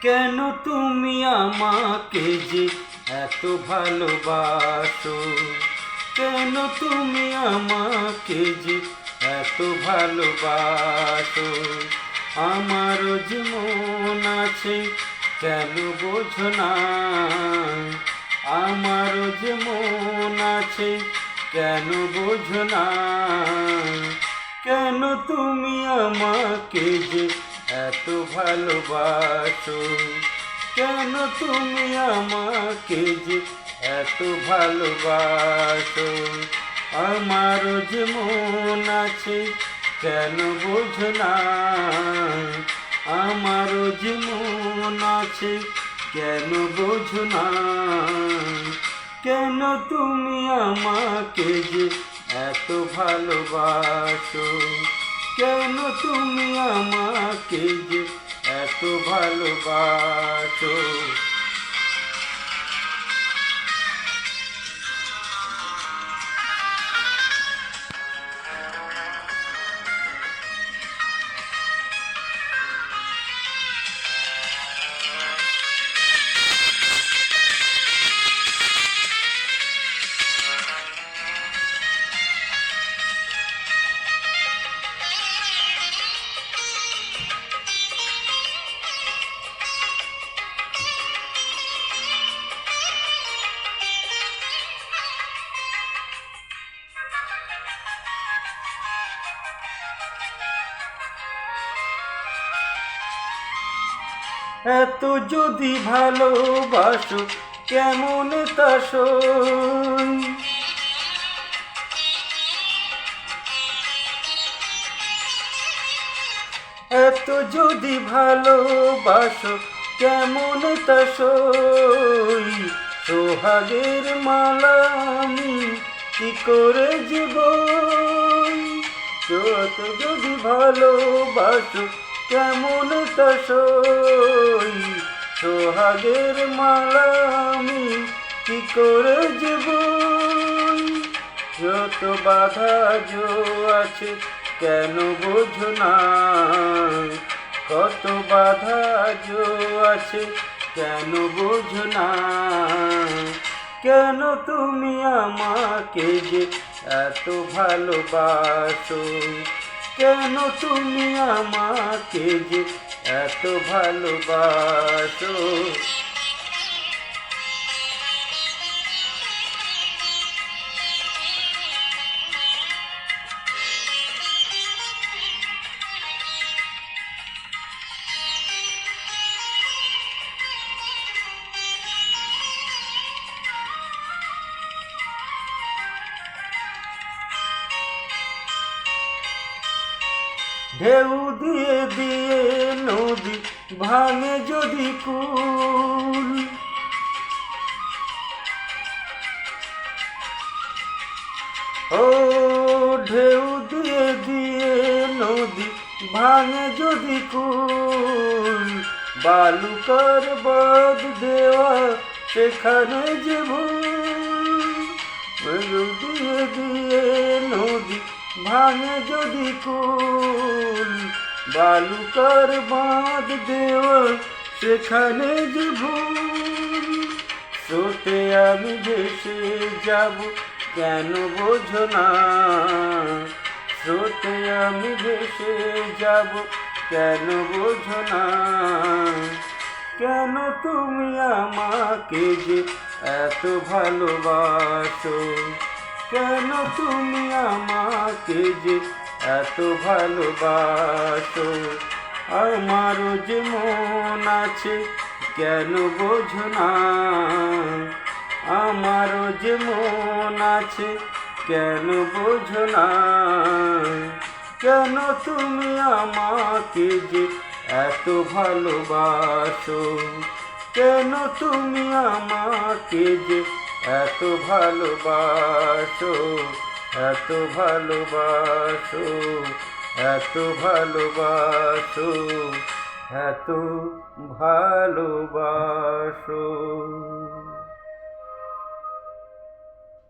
কেন তুমি আমাকে যে এত ভালোবাসো? কেন তুমি আমাকে যে এত ভালোবাসো? আমারও যে মন আছে, কেন বোঝো না? আমারও যে মন আছে, কেন বোঝো না? কেন তুমি আমাকে যে এত ভালোবাসো? কেন তুমি আমাকে যে এত ভালোবাসো? আমারও যে মন আছে, কেন বোঝো না? আমারও যে মন আছে, কেন বোঝো না? কেন তুমি আমাকে যে এত ভালোবাসো? কেন তুমি আমাকে যে এত ভালোবাসো? এত যদি ভালোবাসো, কেমন তা সই? এত যদি ভালোবাসো, কেমন তা সই? সোহাগের মালা আমি কি করে জীব? এত যদি ভালোবাসো, কেমন তা সই? সোহাগের মালা আমি কি করে জীব? যত বাধা জো আছে, কেন বোঝো না? কত বাধা জো আছে, কেন বোঝো না? কেন তুমি আমাকে যে এত ভালোবাসো? কেন তুমি আমাকে যে এত ভালোবাসো? ঢেউ দিয়ে দিয়ে নদী ভাঙে যদি কুল, ও ঢেউ দিয়ে দিয়ে নদী ভাঙে যদি কুল, বালুকার বাঁধ দেওয়া সেখানে যে ভুল। ঢেউ দিয়ে দিয়ে নদী ভাঙে যদি কুল, বালুকার বাঁধ দেওয়া সেখানে যে ভুল। স্রোতে আমি ভেসে যাব, কেন বোঝো না? স্রোতে আমি ভেসে যাব, কেন বোঝো না? কেন তুমি আমাকে যে এত ভালোবাসো? কেন তুমি আমাকে যে এত ভালোবাসো? আমারও যে মন আছে, কেন বোঝো না? আমারও যে মন আছে, কেন বোঝো না? কেন তুমি আমাকে যে এত ভালোবাসো? কেন তুমি আমাকে যে এত ভালোবাসো? এত ভালোবাসো, এত ভালোবাসো, এত ভালোবাসো।